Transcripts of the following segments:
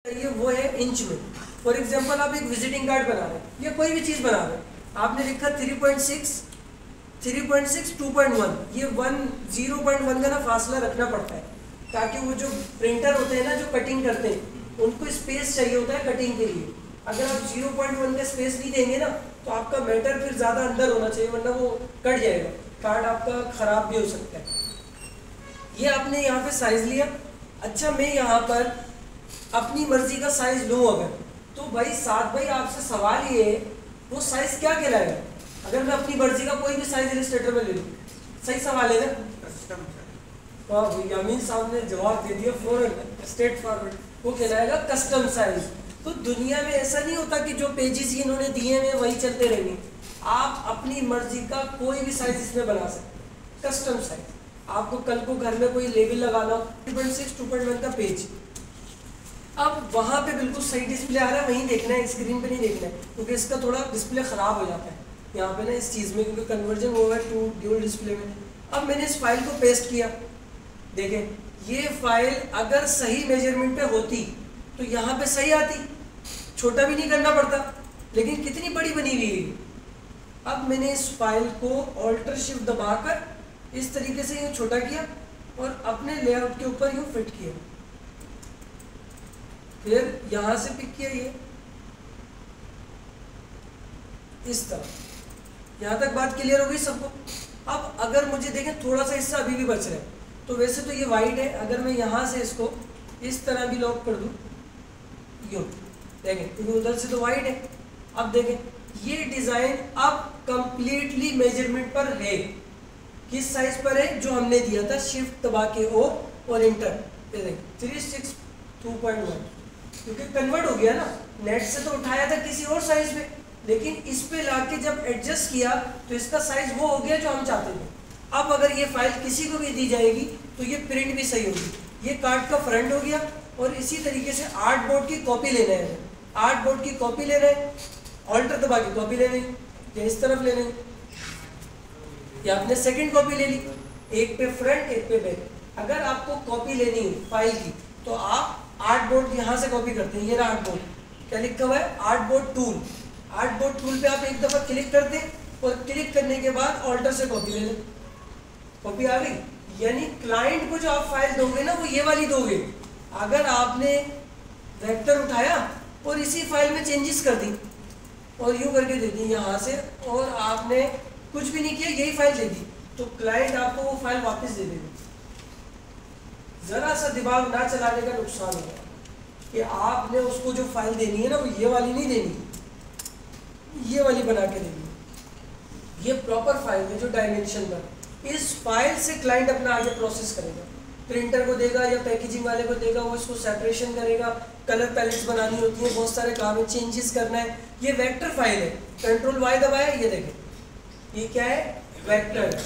ये वो है इंच में। फॉर एग्जांपल आप एक विजिटिंग कार्ड बना रहे हैं या कोई भी चीज़ बना रहे हैं, आपने लिखा 3.6, 3.6, 2.1, ये 0.1 का ना फासला रखना पड़ता है ताकि वो जो प्रिंटर होते हैं ना जो कटिंग करते हैं उनको स्पेस चाहिए होता है कटिंग के लिए। अगर आप 0.1 का स्पेस नहीं देंगे ना तो आपका मैटर फिर ज़्यादा अंदर होना चाहिए वरना वो कट जाएगा, कार्ड आपका ख़राब भी हो सकता है। ये आपने यहाँ पे साइज़ लिया। अच्छा, मैं यहाँ पर अपनी मर्जी का साइज लूँ अगर, तो भाई साथ भाई आपसे सवाल ये है वो साइज क्या कहलाएगा अगर मैं अपनी मर्जी का कोई भी साइज इलस्ट्रेटर में ले लूँ? सही सवाल है ना? वाह भाई, यामीन साहब ने जवाब दे दिया फौरन, स्ट्रेट फॉरवर्ड। वो कहलाएगा कस्टम साइज। तो दुनिया में ऐसा नहीं होता कि जो पेजेस इन्होंने दिए हैं वही चलते रहेंगे। आप अपनी मर्जी का कोई भी साइज इसमें बना सकते, कस्टम साइज। आपको कल को घर में कोई लेबल लगाना हो, 2.6, 2.1 का पेज, अब वहाँ पे बिल्कुल सही डिस्प्ले आ रहा है, वहीं देखना है, स्क्रीन पे नहीं देखना है, क्योंकि इसका थोड़ा डिस्प्ले ख़राब हो जाता है यहाँ पे ना इस चीज़ में, क्योंकि कन्वर्जन हुआ है टू ड्यूल डिस्प्ले में। अब मैंने इस फाइल को पेस्ट किया, देखें ये फाइल अगर सही मेजरमेंट पे होती तो यहाँ पे सही आती, छोटा भी नहीं करना पड़ता, लेकिन कितनी बड़ी बनी हुई है। अब मैंने इस फाइल को ऑल्टर शिफ्ट दबाकर इस तरीके से यूँ छोटा किया और अपने लेआउट के ऊपर यूँ फिट किया, फिर यहां से पिक किया ये इस तरह। यहां तक बात क्लियर हो गई सबको? अब अगर मुझे देखें थोड़ा सा हिस्सा अभी भी बच रहा है, तो वैसे तो ये वाइट है, अगर मैं यहां से इसको इस तरह भी लॉक कर दूं, यूं देखें, क्योंकि उधर से तो वाइट है। अब देखें ये डिजाइन अब कंप्लीटली मेजरमेंट पर है। किस साइज पर है? जो हमने दिया था, शिफ्ट दबा के ओ और इंटर, ये देखें 3.6, 2.1, क्योंकि कन्वर्ट हो गया ना, नेट से तो उठाया था किसी और साइज में, लेकिन इस पे लाके जब एडजस्ट किया तो इसका साइज वो हो गया जो हम चाहते थे। अब अगर ये फाइल किसी को भी दी जाएगी तो ये प्रिंट भी सही होगी। ये कार्ड का फ्रंट हो गया। और इसी तरीके से आर्ट बोर्ड की कॉपी लेना है, आर्ट बोर्ड की कॉपी ले रहे हैं, ऑल्टर दबा के कॉपी ले रहे हैं, या इस तरफ ले रहे हैं, या आपने सेकेंड कॉपी ले ली, एक पे फ्रंट एक पे बैक। अगर आपको कॉपी लेनी है फाइल की तो आप आर्ट बोर्ड यहाँ से कॉपी करते हैं, ये रहा आर्ट बोर्ड, क्या लिखा हुआ है? Art board tool. Art board tool पे आप एक दफ़ा क्लिक करते हैं और क्लिक करने के बाद ऑल्टर से कॉपी ले लें, कॉपी आ गई। यानी क्लाइंट को जो आप फाइल दोगे ना वो ये वाली दोगे। अगर आपने वेक्टर उठाया और इसी फाइल में चेंजेस कर दी और यूँ करके दे दी यहाँ से, और आपने कुछ भी नहीं किया, यही फाइल दे दी, तो क्लाइंट आपको वो फाइल वापस दे देगी। जरा सा दिमाग ना चलाने का नुकसान होगा कि आपने उसको जो फाइल देनी है ना वो ये वाली नहीं देनी, ये वाली बना के देनी। ये प्रॉपर फाइल है जो डायमेंशन पर, इस फाइल से क्लाइंट अपना आगे प्रोसेस करेगा, प्रिंटर को देगा या पैकेजिंग वाले को देगा, वो इसको सेपरेशन करेगा, कलर पैलेट्स बनानी होती है, बहुत सारे काम है, चेंजेस करना है। ये वेक्टर फाइल है, कंट्रोल वाई दबाया, ये देखें ये क्या है? वेक्टर।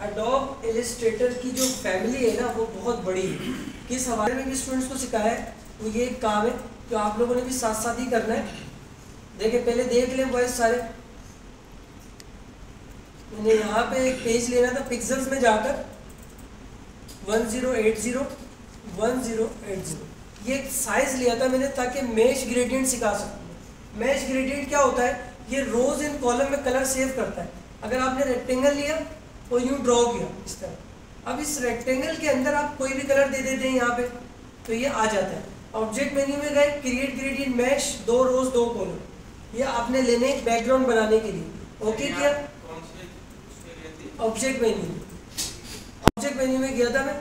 एडोब इलस्ट्रेटर की जो फैमिली है ना वो बहुत बड़ी है। किस हवाले में भी स्टूडेंट्स को सिखाया है वो ये एक काम है जो आप लोगों ने भी साथ साथ ही करना है। देखिए पहले देख लें बॉयज सारे, मैंने यहाँ पे एक पेज लेना था, पिक्सेल्स में जाकर 1080 1080 ये एक साइज लिया था मैंने ताकि मैश ग्रेडियंट सिखा सकूँ। मैश ग्रेडियंट क्या होता है? ये रोज इन कॉलम में कलर सेव करता है। अगर आपने रेक्टेंगल लिया और यूँ ड्रॉ किया इस तरह, अब इस रेक्टेंगल के अंदर आप कोई भी कलर दे देते हैं यहाँ पे तो ये आ जाता है। ऑब्जेक्ट मेन्यू में गए, क्रिएट ग्रेडियंट मैश, 2 रोज 2 कॉलम, ये आपने लेने एक बैकग्राउंड बनाने के लिए। ओके किया, ऑब्जेक्ट मेन्यू, ऑब्जेक्ट मेन्यू में गया था मैं,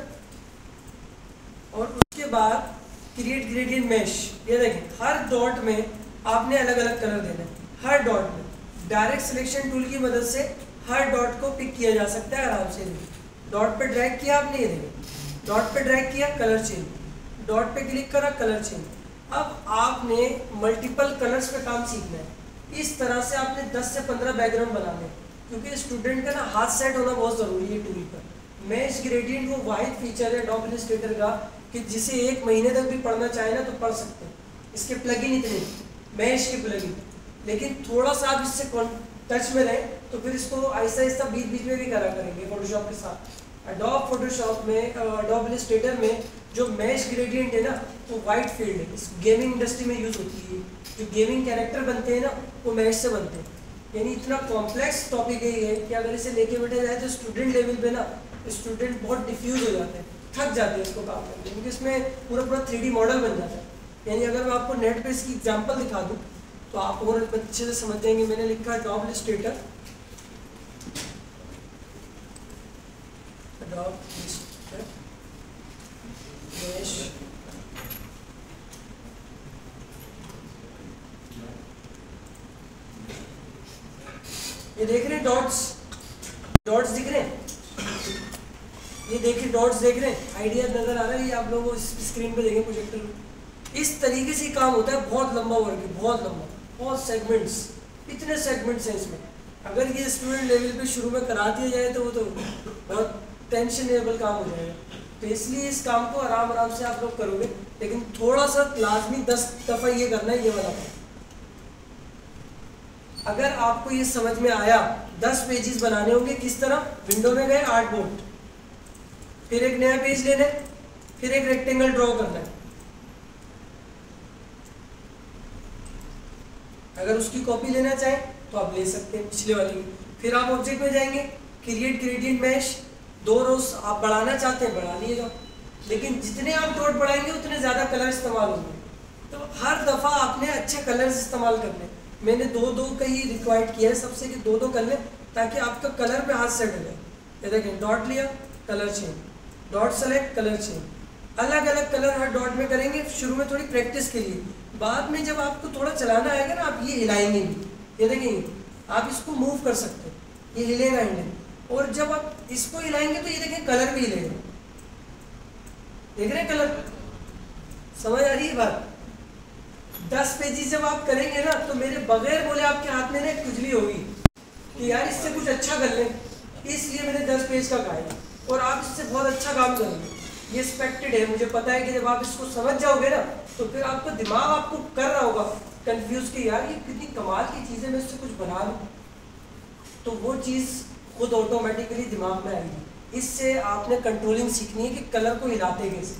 और उसके बाद क्रिएट ग्रेडियंट मैश, ये देखें हर डॉट में आपने अलग अलग कलर देना है। हर डॉट में डायरेक्ट सिलेक्शन टूल की मदद से हर डॉट को पिक किया जा सकता है आराम से। डॉट पे ड्रैग किया आपने, ये देखें डॉट पे ड्रैग किया, कलर चेंज, डॉट पे क्लिक करा, कलर चेंज। अब आपने मल्टीपल कलर्स पे काम सीखना है। इस तरह से आपने 10 से 15 बैकग्राउंड बनाने, क्योंकि स्टूडेंट का ना हाथ सेट होना बहुत ज़रूरी है टूल पर। मैश ग्रेडियंट वो वाहिद फीचर है एडोब इलस्ट्रेटर का कि जिसे 1 महीने तक भी पढ़ना चाहे ना तो पढ़ सकते हैं। इसके प्लगइन इतने, मैश के प्लगइन, लेकिन थोड़ा सा आप इससे टच में रहें तो फिर इसको आहिस्ता आहिस्ता बीच बीच में भी करा करेंगे फोटोशॉप के साथ। एडोब फोटोशॉप में, एडोब इलस्ट्रेटर में जो मैश ग्रेडियंट है ना वो वाइट फील्ड है, इस गेमिंग इंडस्ट्री में यूज होती है। जो गेमिंग कैरेक्टर बनते हैं ना वो मैश से बनते हैं। यानी इतना कॉम्प्लेक्स टॉपिक है ये कि अगर इसे लेके बैठे जाए तो स्टूडेंट लेवल पे ना स्टूडेंट बहुत डिफ्यूज हो जाते हैं, थक जाते हैं इसको काम करने, क्योंकि इसमें पूरा पूरा 3D मॉडल बन जाता है। यानी अगर मैं आपको नेट पे इसकी एग्जांपल दिखा दूँ तो आप और अच्छे से समझ जाएंगे। मैंने लिखा है अडोब इलस्ट्रेटर, ये देख रहे हैं डॉट्स दिख रहे हैं, ये देखिए डॉट्स देख रहे हैं, आइडिया नजर आ रहा है, ये आप लोगों को स्क्रीन पे देखें प्रोजेक्टर में। इस तरीके से काम होता है, बहुत लंबा वर्क है, बहुत लंबा, बहुत सेगमेंट्स, इतने सेगमेंट्स हैं इसमें। अगर ये स्टूडेंट लेवल पे शुरू में करा दिया जाए तो वो तो बहुत टेंशनेबल काम हो जाएगा। तो इसलिए इस काम को आराम से आप लोग करोगे, लेकिन थोड़ा सा लाजमी 10 दफ़ा ये करना है, ये वाला काम। अगर आपको ये समझ में आया, 10 पेजेस बनाने होंगे किस तरह, विंडो में गए आर्टबोर्ड, फिर एक नया पेज लेना है, फिर एक रेक्टेंगल ड्रॉ करना है। अगर उसकी कॉपी लेना चाहें तो आप ले सकते हैं पिछले वाले की। फिर आप ऑब्जेक्ट में जाएंगे, क्रिएट ग्रेडियंट मैश, 2 रोज आप बढ़ाना चाहते हैं बढ़ा लिएगा, लेकिन जितने आप डॉट बढ़ाएंगे उतने ज़्यादा कलर इस्तेमाल होंगे। तो हर दफ़ा आपने अच्छे कलर्स इस्तेमाल करने। मैंने 2-2 का ही रिक्वायर्ड किया है सबसे कि 2-2 कर लें, ताकि आपका कलर पे हाथ सेट हो जाए। ये देखें, डॉट लिया, colour change, dot select, colour change, अलग अलग कलर हर डॉट में करेंगे। शुरू में थोड़ी प्रैक्टिस के लिए, बाद में जब आपको थोड़ा चलाना आएगा ना, आप ये हिलाएंगे भी, ये देखेंगे आप इसको मूव कर सकते हैं, ये हिलेगा हैंडल। और जब आप इसको हिलाएंगे तो ये देखें कलर भी हिलेगा, देख रहे हैं कलर, समझ आ रही है बात। 10 पेजेस जब आप करेंगे ना तो मेरे बगैर बोले आपके हाथ में ना खुजली होगी कि यार इससे कुछ अच्छा कर लें, इसलिए मैंने 10 पेज का कहा है। और आप इससे बहुत अच्छा काम करेंगे, ये एक्सपेक्टेड है। मुझे पता है कि जब आप इसको समझ जाओगे ना तो फिर आपका दिमाग आपको कर रहा होगा कंफ्यूज कि यार ये कितनी कमाल की चीज़ है, मैं इससे कुछ बना लूँ, तो वो चीज़ खुद ऑटोमेटिकली दिमाग में आएगी। इससे आपने कंट्रोलिंग सीखनी है कि कलर को हिलाते कैसे।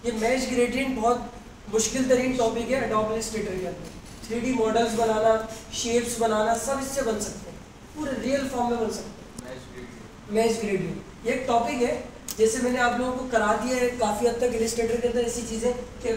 ये मैश ग्रेडियंट बहुत मुश्किल तरीन टॉपिक है अडोब इलस्ट्रेटर के अंदर। 3D मॉडल्स बनाना, शेप्स बनाना, सब इससे बन सकते हैं, पूरे रियल फॉर्म में बन सकते हैं। मैश ग्रेडियंट ये एक टॉपिक है, जैसे मैंने आप लोगों को करा दिया है काफ़ी हद तक इलस्ट्रेटर के अंदर ऐसी चीज़ें कि